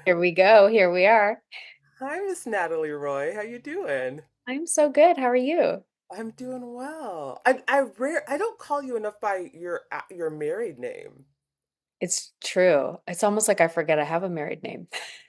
Here we go. Here we are. Hi, Miss Natalie Roy. How you doing? I'm so good. How are you? I'm doing well. I don't call you enough by your married name. It's true. It's almost like I forget I have a married name.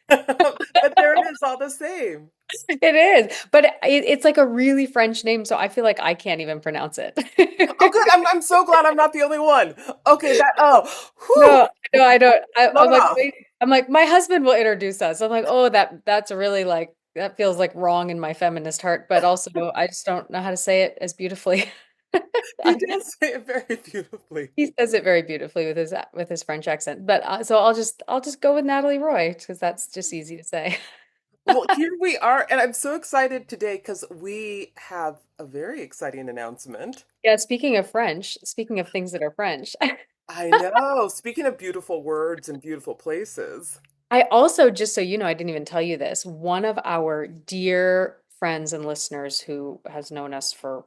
But there it is, all the same. It is, but it's like a really French name, so I feel like I can't even pronounce it. Oh, good. I'm so glad I'm not the only one. Okay, whew, No, no, I don't. blow I'm it like, off. wait, I'm like, my husband will introduce us. I'm like, oh, that's really like that feels like wrong in my feminist heart, but also I just don't know how to say it as beautifully. He did say it very beautifully. He says it very beautifully with his French accent. But so I'll just go with Natalie Roy because that's just easy to say. Well, here we are, and I'm so excited today because we have a very exciting announcement. Yeah, speaking of French, speaking of things that are French, I know. Speaking of beautiful words and beautiful places. I also, just so you know, I didn't even tell you this, one of our dear friends and listeners who has known us for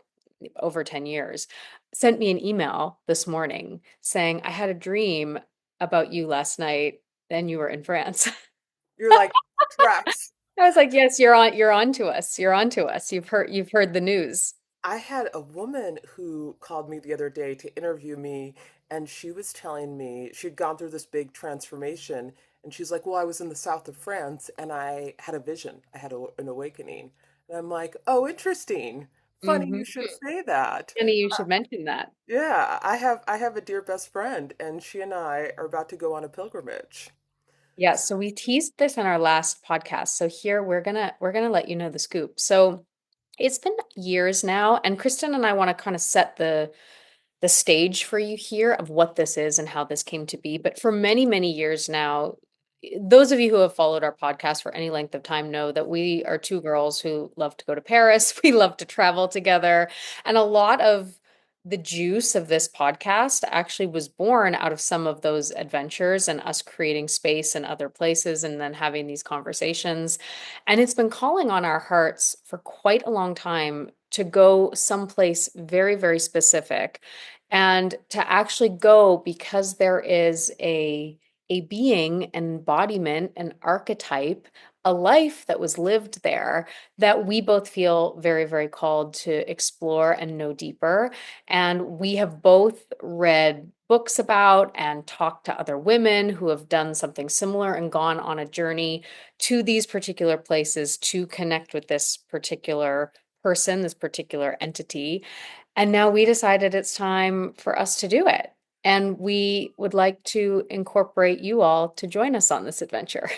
over 10 years sent me an email this morning saying, I had a dream about you last night and you were in France. You're like, tracks. I was like, yes, you're on to us. You're on to us. You've heard the news. I had a woman who called me the other day to interview me, and she was telling me she'd gone through this big transformation. And she's like, well, I was in the south of France and I had a vision. I had an awakening. And I'm like, oh, interesting. Funny Hmm. you should say that. Funny you should mention that. Yeah, I have a dear best friend, and she and I are about to go on a pilgrimage. Yeah, so we teased this in our last podcast. So here we're gonna let you know the scoop. So it's been years now, and Kristen and I want to kind of set the stage for you here of what this is and how this came to be. But for many, many years now, those of you who have followed our podcast for any length of time know that we are two girls who love to go to Paris. We love to travel together. And a lot of the juice of this podcast actually was born out of some of those adventures and us creating space in other places and then having these conversations. And it's been calling on our hearts for quite a long time to go someplace very, very specific and to actually go because there is a being, an embodiment, an archetype, a life that was lived there that we both feel very, very called to explore and know deeper. And we have both read books about and talked to other women who have done something similar and gone on a journey to these particular places to connect with this particular person, this particular entity. And now we decided it's time for us to do it. And we would like to incorporate you all to join us on this adventure.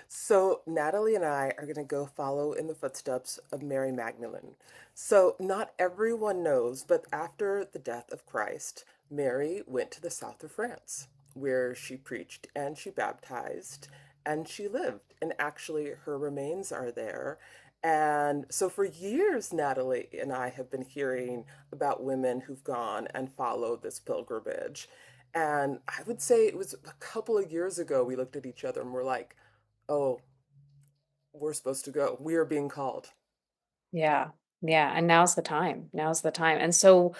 So Natalie and I are going to go follow in the footsteps of Mary Magdalene. So not everyone knows, but after the death of Christ, Mary went to the south of France, where she preached and she baptized and she lived. And actually, her remains are there. And so for years, Natalie and I have been hearing about women who've gone and followed this pilgrimage. And I would say it was a couple of years ago, we looked at each other and we're like, oh, we're supposed to go. We are being called. Yeah. Yeah. And now's the time. Now's the time. And so,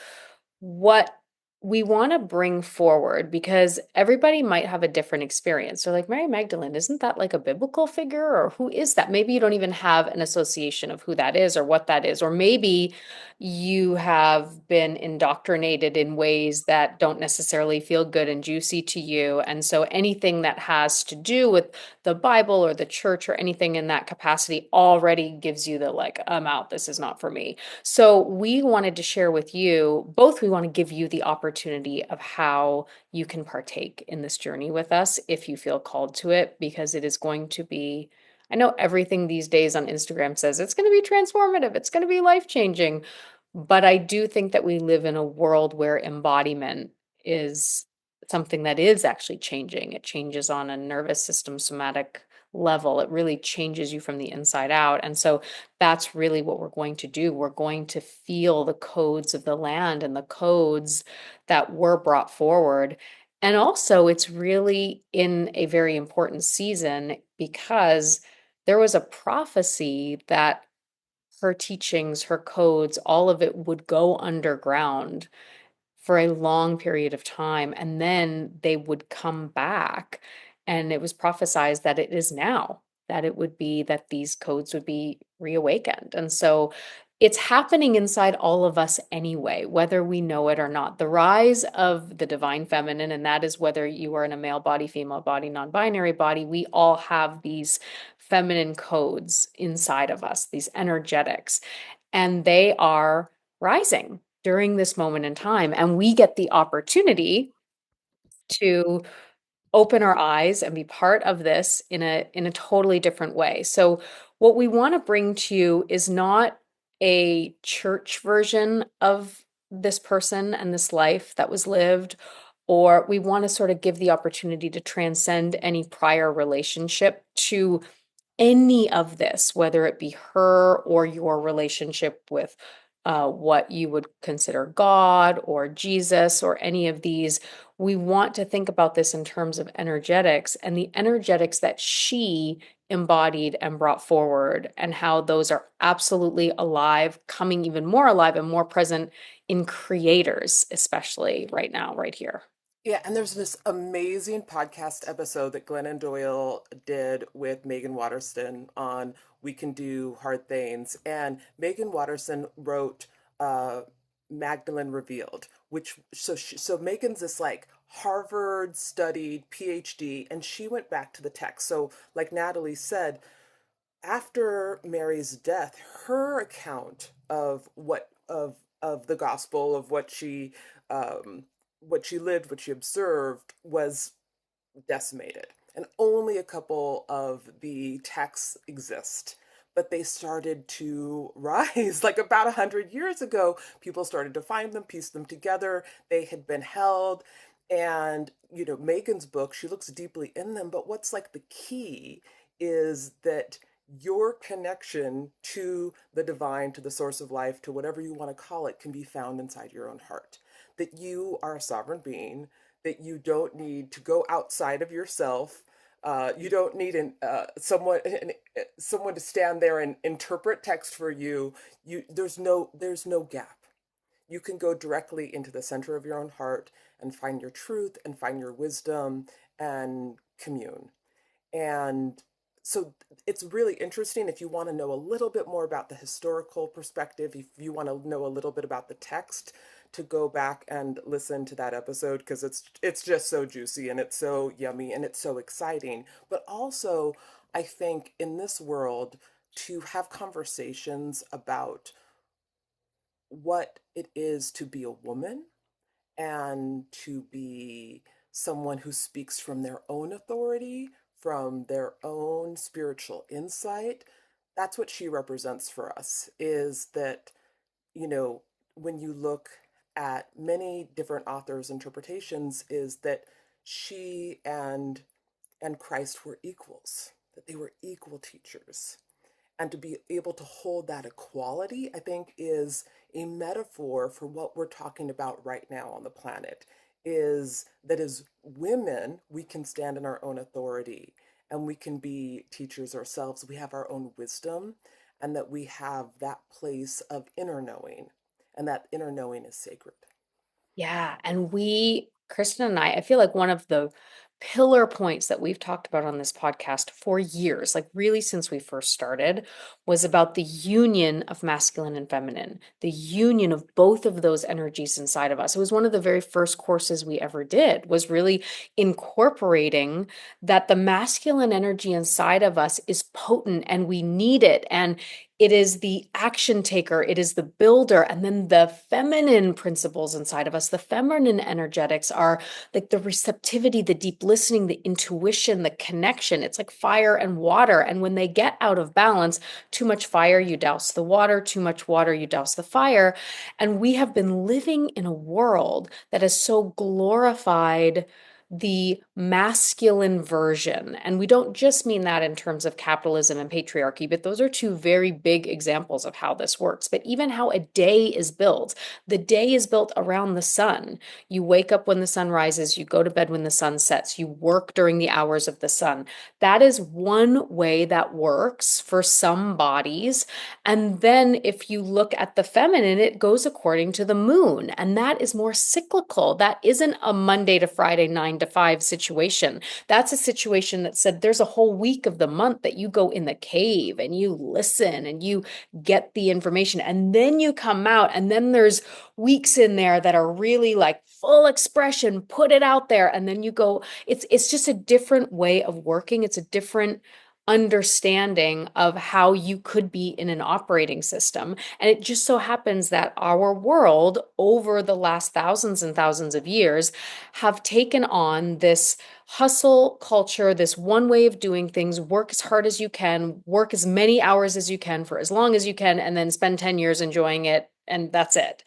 what we want to bring forward, because everybody might have a different experience. So, like Mary Magdalene, isn't that like a biblical figure, or who is that? Maybe you don't even have an association of who that is or what that is. Or maybe you have been indoctrinated in ways that don't necessarily feel good and juicy to you. And so, anything that has to do with the Bible or the church or anything in that capacity already gives you the like, I'm out, this is not for me. So we wanted to share with you, both we want to give you the opportunity of how you can partake in this journey with us if you feel called to it, because it is going to be, I know everything these days on Instagram says it's going to be transformative, it's going to be life-changing, but I do think that we live in a world where embodiment is something that is actually changing. It changes on a nervous system somatic level. It really changes you from the inside out. And so that's really what we're going to do. We're going to feel the codes of the land and the codes that were brought forward. And also, it's really in a very important season because there was a prophecy that her teachings, her codes, all of it would go underground for a long period of time and then they would come back. And it was prophesized that it is now, that it would be that these codes would be reawakened. And so it's happening inside all of us anyway, whether we know it or not. The rise of the divine feminine, and that is whether you are in a male body, female body, non binary body, we all have these feminine codes inside of us, these energetics, and they are rising during this moment in time. And we get the opportunity to open our eyes and be part of this in a totally different way. So what we want to bring to you is not a church version of this person and this life that was lived, or we want to sort of give the opportunity to transcend any prior relationship to any of this, whether it be her or your relationship with what you would consider God or Jesus or any of these. We want to think about this in terms of energetics and the energetics that she embodied and brought forward, and how those are absolutely alive, coming even more alive and more present in creators, especially right now, right here. Yeah, and there's this amazing podcast episode that Glennon Doyle did with Megan Watterson on We Can Do Hard Things. And Megan Watterson wrote Magdalene Revealed, which so Megan's this like Harvard studied PhD, and she went back to the text. So like Natalie said, after Mary's death, her account of the gospel, of what she lived, what she observed, was decimated, and only a couple of the texts exist. But they started to rise like about 100 years ago. People started to find them, piece them together. They had been held. And, Megan's book, she looks deeply in them. But what's like the key is that your connection to the divine, to the source of life, to whatever you want to call it, can be found inside your own heart. That you are a sovereign being, that you don't need to go outside of yourself. You don't need someone to stand there and interpret text for you. There's no gap. You can go directly into the center of your own heart and find your truth and find your wisdom and commune. And so it's really interesting if you want to know a little bit more about the historical perspective, if you want to know a little bit about the text, to go back and listen to that episode, because it's just so juicy and it's so yummy and it's so exciting. But also, I think in this world, to have conversations about what it is to be a woman and to be someone who speaks from their own authority, from their own spiritual insight. That's what she represents for us, is that, you know, when you look at many different authors' interpretations, is that she and Christ were equals, that they were equal teachers. And to be able to hold that equality, I think, is a metaphor for what we're talking about right now on the planet. Is that as women, we can stand in our own authority and we can be teachers ourselves. We have our own wisdom, and that we have that place of inner knowing, and that inner knowing is sacred. Yeah, and Kristen and I feel like one of the pillar points that we've talked about on this podcast for years, like really since we first started, was about the union of masculine and feminine, the union of both of those energies inside of us. It was one of the very first courses we ever did, was really incorporating that the masculine energy inside of us is potent and we need it. And it is the action taker, it is the builder. And then the feminine principles inside of us, the feminine energetics, are like the receptivity, the deep listening, the intuition, the connection. It's like fire and water. And when they get out of balance, too much fire, you douse the water, too much water, you douse the fire. And we have been living in a world that has so glorified the masculine version. And we don't just mean that in terms of capitalism and patriarchy, but those are two very big examples of how this works. But even how a day is built, the day is built around the sun. You wake up when the sun rises, you go to bed when the sun sets, you work during the hours of the sun. That is one way that works for some bodies. And then if you look at the feminine, it goes according to the moon. And that is more cyclical. That isn't a Monday to Friday, 9 to 5 situation. situation. That's a situation that said there's a whole week of the month that you go in the cave and you listen and you get the information, and then you come out, and then there's weeks in there that are really like full expression, put it out there, and then you go. It's just a different way of working. It's a different understanding of how you could be in an operating system. And it just so happens that our world over the last thousands and thousands of years have taken on this hustle culture, this one way of doing things: work as hard as you can, work as many hours as you can for as long as you can, and then spend 10 years enjoying it. And that's it.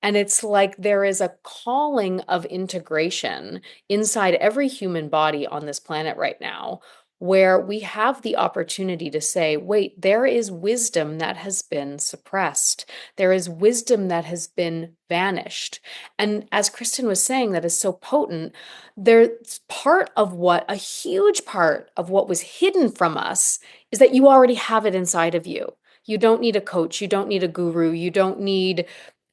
And it's like there is a calling of integration inside every human body on this planet right now, where we have the opportunity to say, wait, there is wisdom that has been suppressed. There is wisdom that has been vanished. And as Kristin was saying, that is so potent. There's a huge part of what was hidden from us is that you already have it inside of you. You don't need a coach. You don't need a guru. You don't need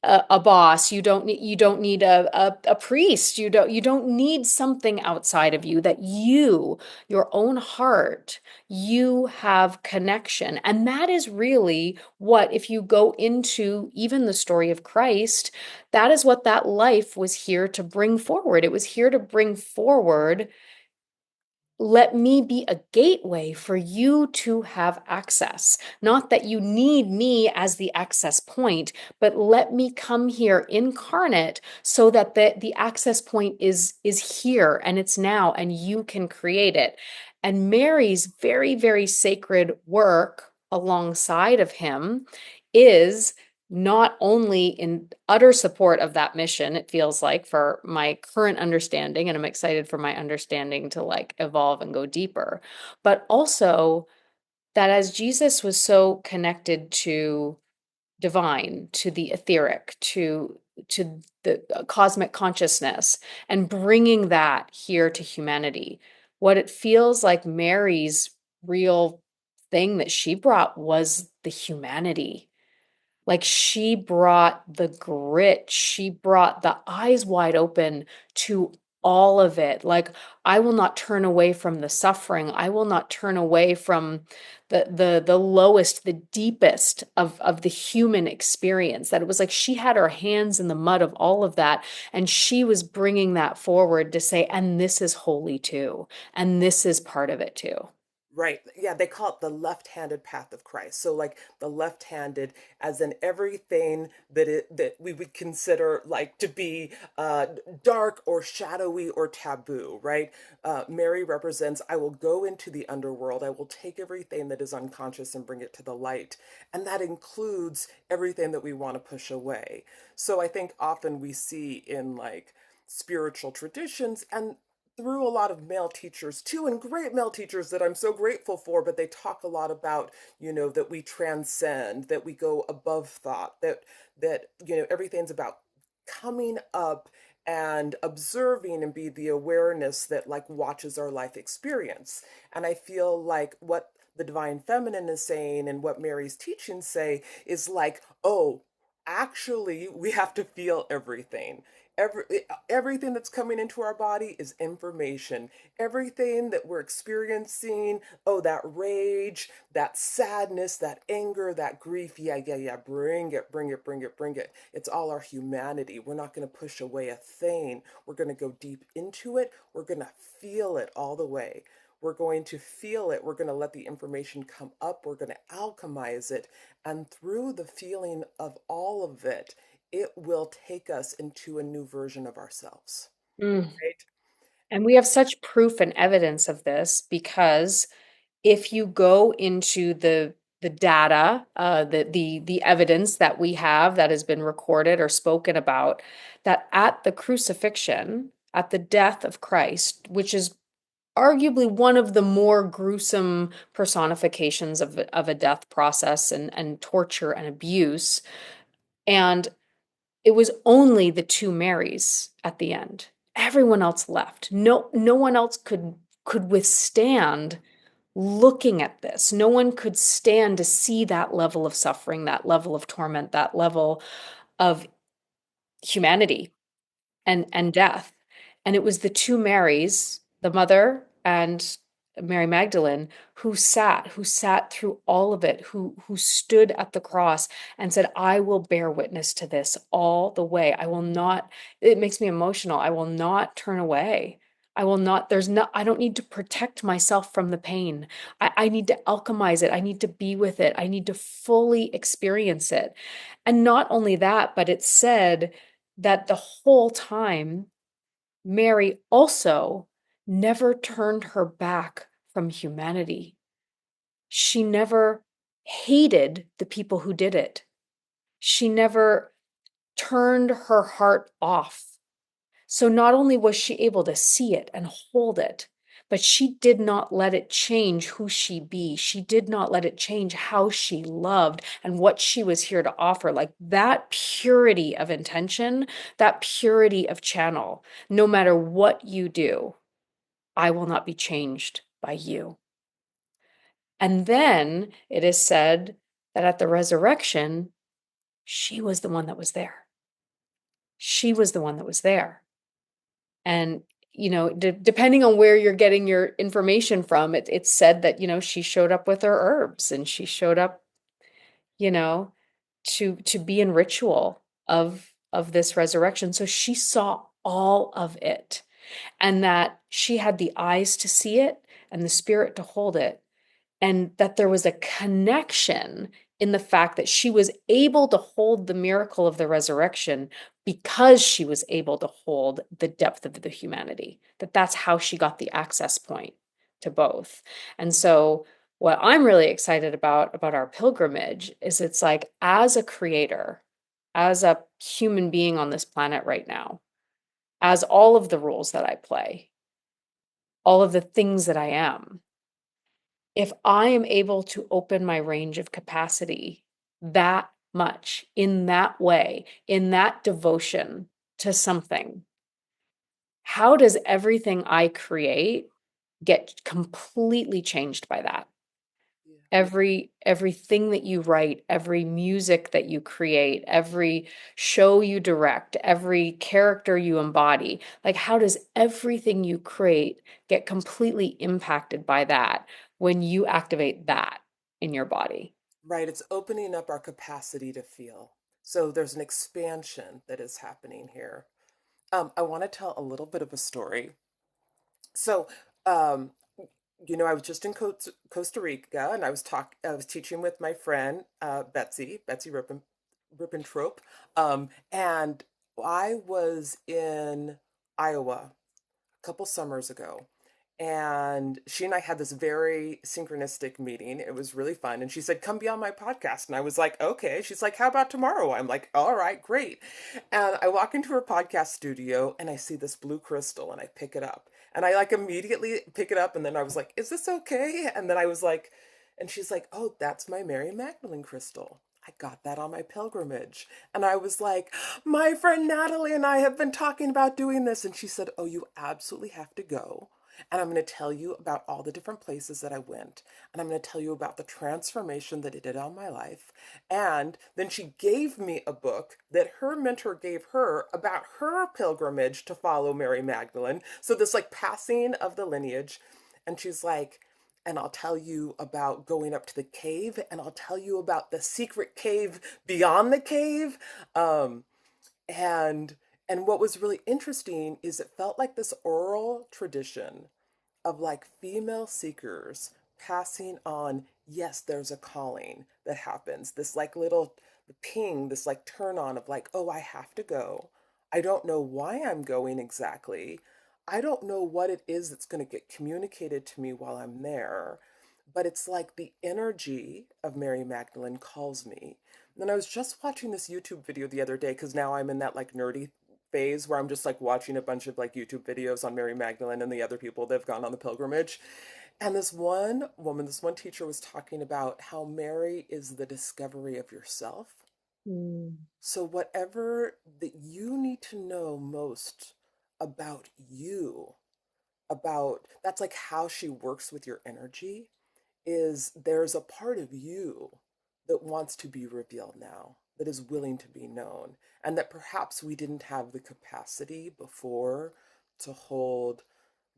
a boss. You don't need a priest. You don't need something outside of you. That you, your own heart, you have connection. And that is really what, if you go into even the story of Christ, that is what that life was here to bring forward. It was here to bring forward, let me be a gateway for you to have access. Not that you need me as the access point, but let me come here incarnate so that the access point is here and it's now, and you can create it. And Mary's very, very sacred work alongside of him is not only in utter support of that mission, it feels like, for my current understanding, and I'm excited for my understanding to like evolve and go deeper, but also that as Jesus was so connected to divine, to the etheric, to the cosmic consciousness, and bringing that here to humanity, what it feels like Mary's real thing that she brought was the humanity. Like she brought the grit, she brought the eyes wide open to all of it. Like, I will not turn away from the suffering. I will not turn away from the lowest, the deepest of the human experience. That it was like she had her hands in the mud of all of that, and she was bringing that forward to say, and this is holy too, and this is part of it too. Right. Yeah, they call it the left-handed path of Christ. So like the left-handed as in everything that we would consider like to be dark or shadowy or taboo, right? Mary represents, I will go into the underworld. I will take everything that is unconscious and bring it to the light. And that includes everything that we want to push away. So I think often we see in like spiritual traditions and through a lot of male teachers too, and great male teachers that I'm so grateful for, but they talk a lot about, that we transcend, that we go above thought, that everything's about coming up and observing and be the awareness that like watches our life experience. And I feel like what the divine feminine is saying and what Mary's teachings say is like, oh, actually we have to feel everything. Every, everything that's coming into our body is information. Everything that we're experiencing, oh, that rage, that sadness, that anger, that grief, yeah, yeah, yeah, bring it, bring it, bring it, bring it. It's all our humanity. We're not going to push away a thing. We're going to go deep into it. We're going to feel it all the way. We're going to feel it. We're going to let the information come up. We're going to alchemize it. And through the feeling of all of it, it will take us into a new version of ourselves, Mm. right? And we have such proof and evidence of this because if you go into the data, the evidence that we have that has been recorded or spoken about, that at the crucifixion, at the death of Christ, which is arguably one of the more gruesome personifications of a death process and torture and abuse, and it was only the two Marys at the end. Everyone else left. No one else could withstand looking at this. No one could stand to see that level of suffering, that level of torment, that level of humanity and death. And it was the two Marys, the mother and Mary Magdalene, who sat through all of it, who stood at the cross and said, I will bear witness to this all the way. I will not, it makes me emotional. I will not turn away. I will not, there's no, I don't need to protect myself from the pain. I need to alchemize it. I need to be with it. I need to fully experience it. And not only that, but it said that the whole time Mary also never turned her back from humanity. She never hated the people who did it. She never turned her heart off. So not only was she able to see it and hold it, but she did not let it change who she be. She did not let it change how she loved and what she was here to offer. Like that purity of intention, that purity of channel, no matter what you do, I will not be changed by you. And then it is said that at the resurrection, she was the one that was there. She was the one that was there. And, depending on where you're getting your information from, it's said that, she showed up with her herbs and she showed up, you know, to be in ritual of this resurrection. So she saw all of it, and that she had the eyes to see it and the spirit to hold it, and that there was a connection in the fact that she was able to hold the miracle of the resurrection because she was able to hold the depth of the humanity, that's how she got the access point to both. And so what I'm really excited about our pilgrimage is it's like, as a creator, as a human being on this planet right now, as all of the roles that I play, all of the things that I am, if I am able to open my range of capacity that much, in that way, in that devotion to something, how does everything I create get completely changed by that? Yeah. Everything that you write, every music that you create, every show you direct, every character you embody, like how does everything you create get completely impacted by that when you activate that in your body? Right, it's opening up our capacity to feel. So there's an expansion that is happening here. I want to tell a little bit of a story. So, um, I was just in Costa Rica, and I was teaching with my friend Betsy Rippentrop, and I was in Iowa a couple summers ago. And she and I had this very synchronistic meeting. It was really fun. And she said, Come be on my podcast. And I was like, Okay. She's like, How about tomorrow? I'm like, All right, great. And I walk into her podcast studio and I see this blue crystal and I pick it up. And I like immediately pick it up. And then I was like, Is this okay? And then I was like, and she's like, Oh, that's my Mary Magdalene crystal. I got that on my pilgrimage. And I was like, My friend Natalie and I have been talking about doing this. And she said, Oh, you absolutely have to go. And I'm going to tell you about all the different places that I went. And I'm going to tell you about the transformation that it did on my life. And then she gave me a book that her mentor gave her about her pilgrimage to follow Mary Magdalene. So this like passing of the lineage. And she's like, and I'll tell you about going up to the cave, and I'll tell you about the secret cave beyond the cave. Um, and what was really interesting is it felt like this oral tradition of like female seekers passing on, yes, there's a calling that happens, this like little ping, this like turn on of like, oh, I have to go. I don't know why I'm going exactly. I don't know what it is that's going to get communicated to me while I'm there, but it's like the energy of Mary Magdalene calls me. And I was just watching this YouTube video the other day because now I'm in that like nerdy phase where I'm just like watching a bunch of like YouTube videos on Mary Magdalene and the other people that have gone on the pilgrimage. And this one woman, this one teacher was talking about how Mary is the discovery of yourself. Mm. So whatever that you need to know most about you, about that's like how she works with your energy, is there's a part of you that wants to be revealed now, that is willing to be known, and that perhaps we didn't have the capacity before to hold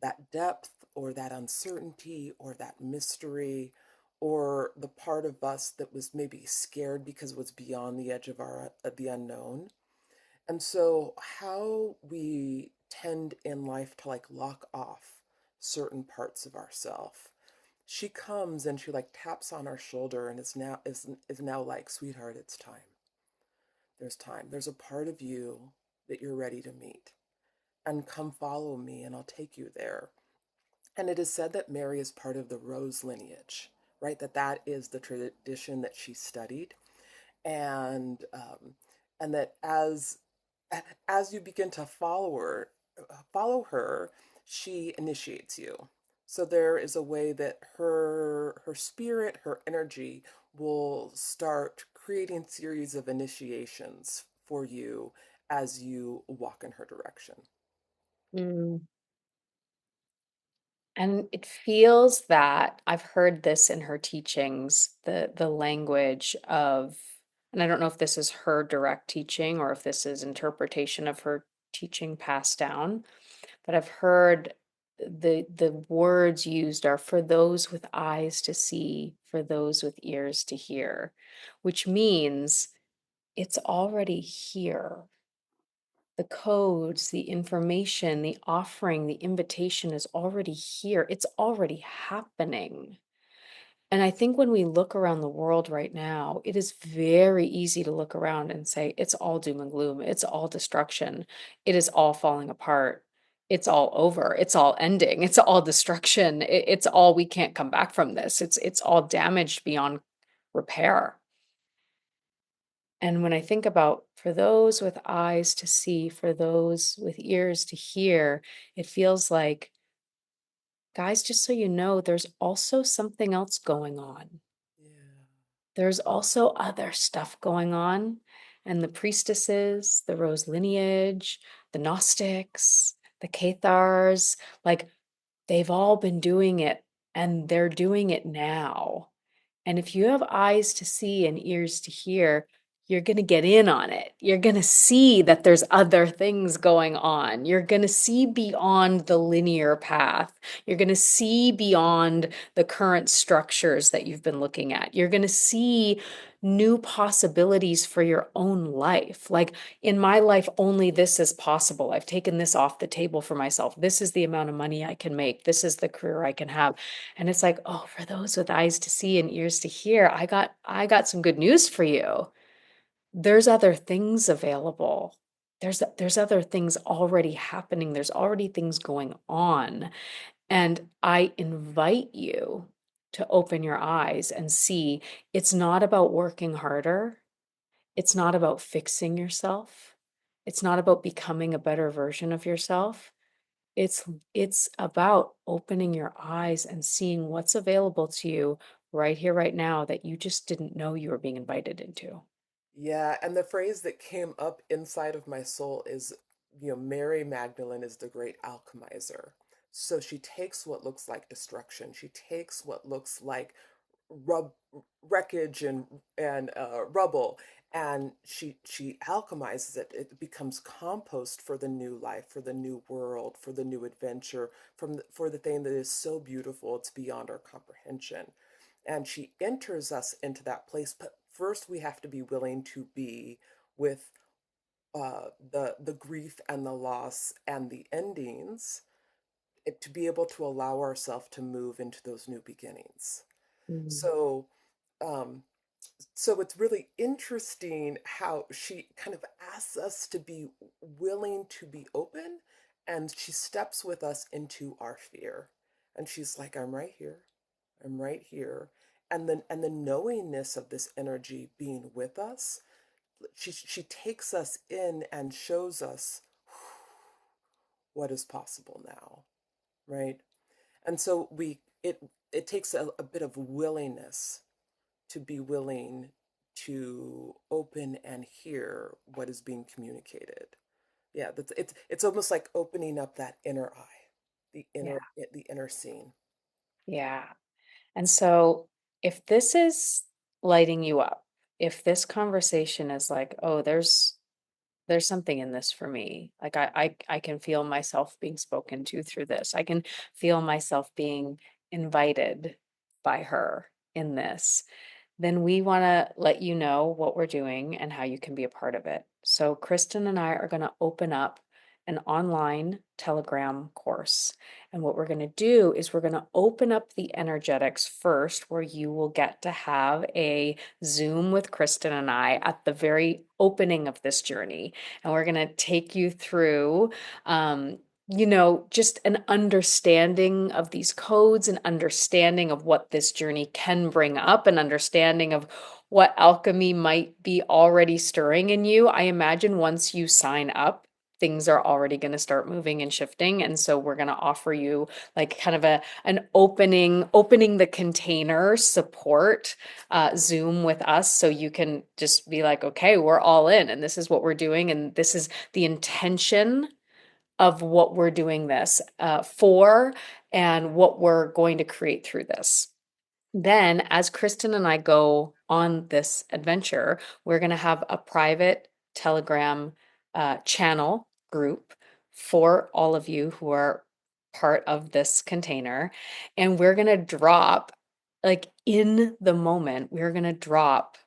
that depth or that uncertainty or that mystery or the part of us that was maybe scared because it was beyond the edge of our the unknown. And so how we tend in life to like lock off certain parts of ourself. She comes and she like taps on our shoulder and is now like, sweetheart, it's time. There's time. There's a part of you that you're ready to meet. And come follow me and I'll take you there. And it is said that Mary is part of the Rose lineage, right? That is the tradition that she studied, and and that as you begin to follow her, she initiates you. So there is a way that her spirit, her energy will start creating series of initiations for you as you walk in her direction. Mm. And it feels that I've heard this in her teachings, the language of, and I don't know if this is her direct teaching or if this is interpretation of her teaching passed down, but I've heard the words used are for those with eyes to see, for those with ears to hear, which means it's already here. The codes, the information, the offering, the invitation is already here. It's already happening. And I think when we look around the world right now, it is very easy to look around and say, it's all doom and gloom. It's all destruction. It is all falling apart. It's all over. It's all ending. It's all destruction. It's all, we can't come back from this. It's all damaged beyond repair. And when I think about for those with eyes to see, for those with ears to hear, it feels like, guys, just so you know, there's also something else going on. Yeah. There's also other stuff going on. And the priestesses, the Rose lineage, the Gnostics, the Cathars, like they've all been doing it and they're doing it now. And if you have eyes to see and ears to hear, you're going to get in on it. You're going to see that there's other things going on. You're going to see beyond the linear path. You're going to see beyond the current structures that you've been looking at. You're going to see new possibilities for your own life. Like in my life, only this is possible. I've taken this off the table for myself. This is the amount of money I can make. This is the career I can have. And it's like, oh, for those with eyes to see and ears to hear, I got some good news for you. There's other things available. There's other things already happening. There's already things going on. And I invite you to open your eyes and see it's not about working harder. It's not about fixing yourself. It's not about becoming a better version of yourself. It's it's about opening your eyes and seeing what's available to you right here, right now that you just didn't know you were being invited into. Yeah, and the phrase that came up inside of my soul is, Mary Magdalene is the great alchemizer. So she takes what looks like destruction. She takes what looks like rub wreckage and rubble, and she alchemizes it. It becomes compost for the new life, for the new world, for the new adventure, for the thing that is so beautiful it's beyond our comprehension. And she enters us into that place, but first we have to be willing to be with the grief and the loss and the endings, to be able to allow ourselves to move into those new beginnings. Mm, So um, so it's really interesting how she kind of asks us to be willing to be open, and she steps with us into our fear. And she's like, I'm right here. I'm right here. And the knowingness of this energy being with us, she takes us in and shows us what is possible now, right? And so it takes a bit of willingness to be willing to open and hear what is being communicated. Yeah, it's almost like opening up that inner eye, yeah. the inner scene. Yeah. And so if this is lighting you up, if this conversation is like, oh, there's something in this for me. Like I can feel myself being spoken to through this. I can feel myself being invited by her in this. Then we want to let you know what we're doing and how you can be a part of it. So, Kristen and I are going to open up an online Telegram course. And what we're going to do is we're going to open up the energetics first, where you will get to have a Zoom with Kristen and I at the very opening of this journey. And we're going to take you through um, just an understanding of these codes, an understanding of what this journey can bring up, an understanding of what alchemy might be already stirring in you. I imagine once you sign up, things are already going to start moving and shifting. And so we're going to offer you like kind of an opening the container support Zoom with us. So you can just be like, okay, we're all in and this is what we're doing. And this is the intention of what we're doing this for and what we're going to create through this. Then, as Kristen and I go on this adventure, we're going to have a private Telegram channel group for all of you who are part of this container. And we're going to drop, like in the moment, we're going to drop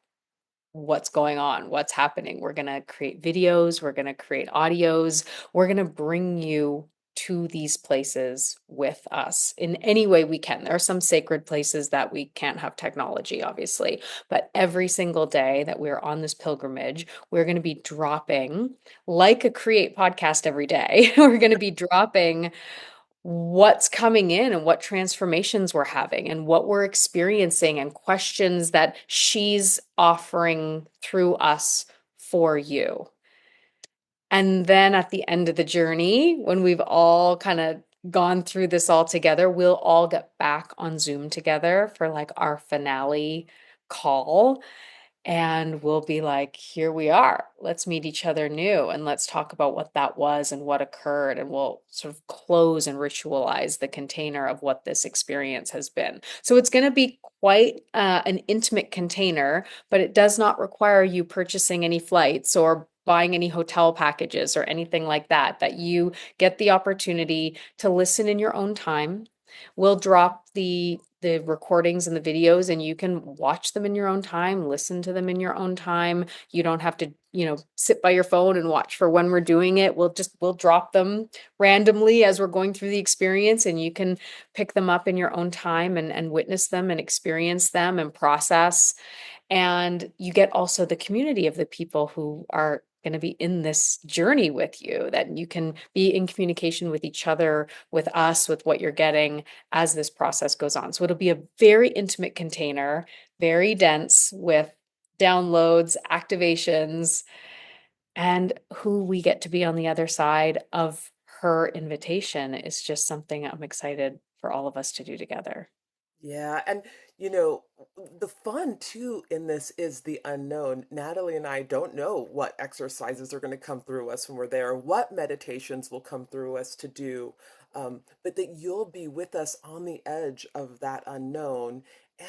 what's going on, what's happening. We're going to create videos, we're going to create audios, we're going to bring you to these places with us in any way we can. There are some sacred places that we can't have technology, obviously, but every single day that we're on this pilgrimage, we're going to be dropping, like a Create podcast every day, we're going to be dropping what's coming in and what transformations we're having and what we're experiencing and questions that she's offering through us for you. And then at the end of the journey, when we've all kind of gone through this all together, we'll all get back on Zoom together for like our finale call. And we'll be like, here we are. Let's meet each other new and let's talk about what that was and what occurred. And we'll sort of close and ritualize the container of what this experience has been. So it's going to be quite an intimate container, but it does not require you purchasing any flights or buying any hotel packages or anything like that, that you get the opportunity to listen in your own time. We'll drop the recordings and the videos and you can watch them in your own time, listen to them in your own time. You don't have to, sit by your phone and watch for when we're doing it. We'll drop them randomly as we're going through the experience and you can pick them up in your own time and witness them and experience them and process. And you get also the community of the people who are going to be in this journey with you, that you can be in communication with each other, with us, with what you're getting as this process goes on. So it'll be a very intimate container, very dense with downloads, activations, and who we get to be on the other side of her invitation is just something I'm excited for all of us to do together. Yeah, and you know, the fun too in this is the unknown. Natalie and I don't know what exercises are going to come through us when we're there, what meditations will come through us to do, but that you'll be with us on the edge of that unknown,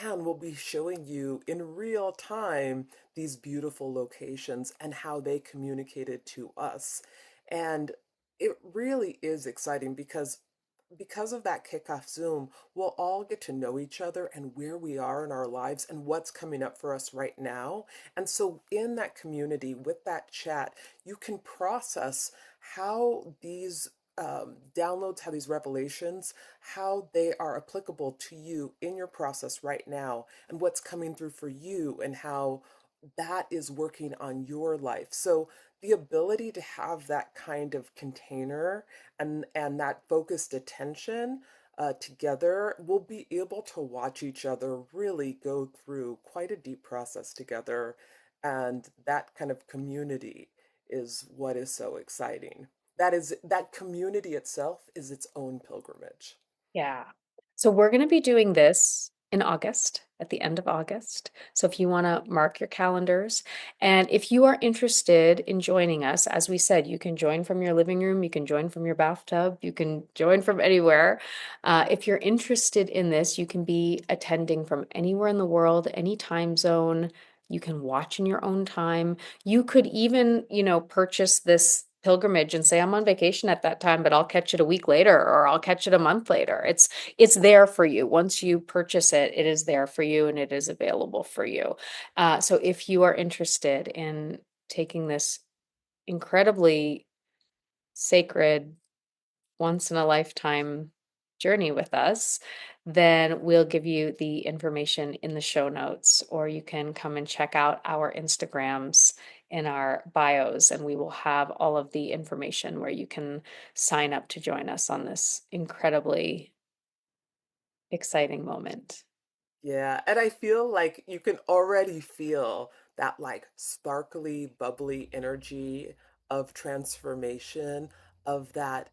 and we'll be showing you in real time these beautiful locations and how they communicated to us. And it really is exciting because of that kickoff Zoom, we'll all get to know each other and where we are in our lives and what's coming up for us right now. And so, in that community, with that chat, you can process how these downloads, how these revelations, how they are applicable to you in your process right now, and what's coming through for you, and how that is working on your life. So, the ability to have that kind of container and that focused attention together, we'll be able to watch each other really go through quite a deep process together. And that kind of community is what is so exciting. That community itself is its own pilgrimage. Yeah. So we're going to be doing this in August, at the end of August. So if you want to mark your calendars, and if you are interested in joining us, as we said, you can join from your living room, you can join from your bathtub, you can join from anywhere. If you're interested in this, you can be attending from anywhere in the world, any time zone. You can watch in your own time. You could even, purchase this pilgrimage and say, I'm on vacation at that time, but I'll catch it a week later or I'll catch it a month later. It's there for you. Once you purchase it, it is there for you and it is available for you. So if you are interested in taking this incredibly sacred, once in a lifetime journey with us, then we'll give you the information in the show notes, or you can come and check out our Instagrams in our bios, and we will have all of the information where you can sign up to join us on this incredibly exciting moment. Yeah, and I feel like you can already feel that like sparkly, bubbly energy of transformation, of that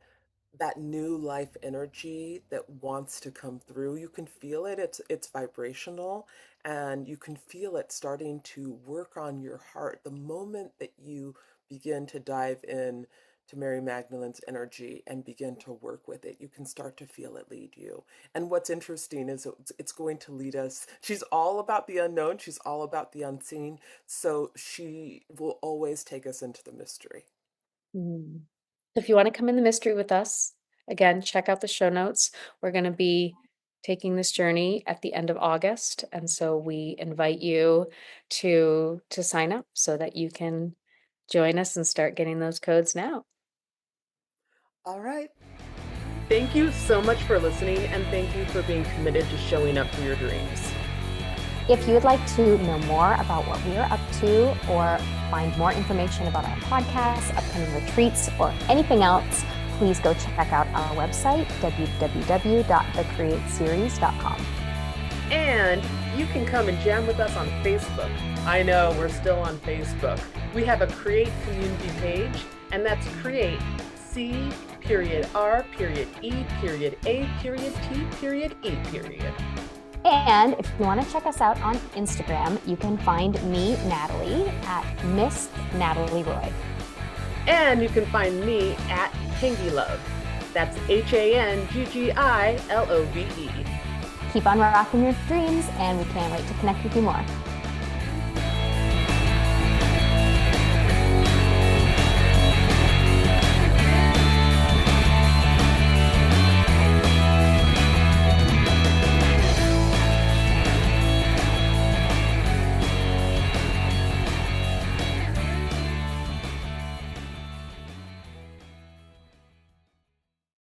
new life energy that wants to come through. You can feel it. It's vibrational, and you can feel it starting to work on your heart the moment that you begin to dive in to Mary Magdalene's energy and begin to work with it. You can start to feel it lead you. And what's interesting is it's going to lead us. She's all about the unknown, she's all about the unseen. So she will always take us into the mystery. Mm. If you want to come in the mystery with us, again, check out the show notes. We're going to be taking this journey at the end of August, and so we invite you to sign up so that you can join us and start getting those codes now. All right. Thank you so much for listening, and thank you for being committed to showing up for your dreams. If you would like to know more about what we are up to or find more information about our podcasts, upcoming retreats, or anything else, please go check out our website, www.thecreateseries.com. And you can come and jam with us on Facebook. I know we're still on Facebook. We have a Create community page, and that's Create C.R.E.A.T.E.E. And if you want to check us out on Instagram, you can find me, Natalie, at Miss Natalie Roy. And you can find me at Hangy Love. That's HANGGILOVE. Keep on rocking your dreams, and we can't wait to connect with you more.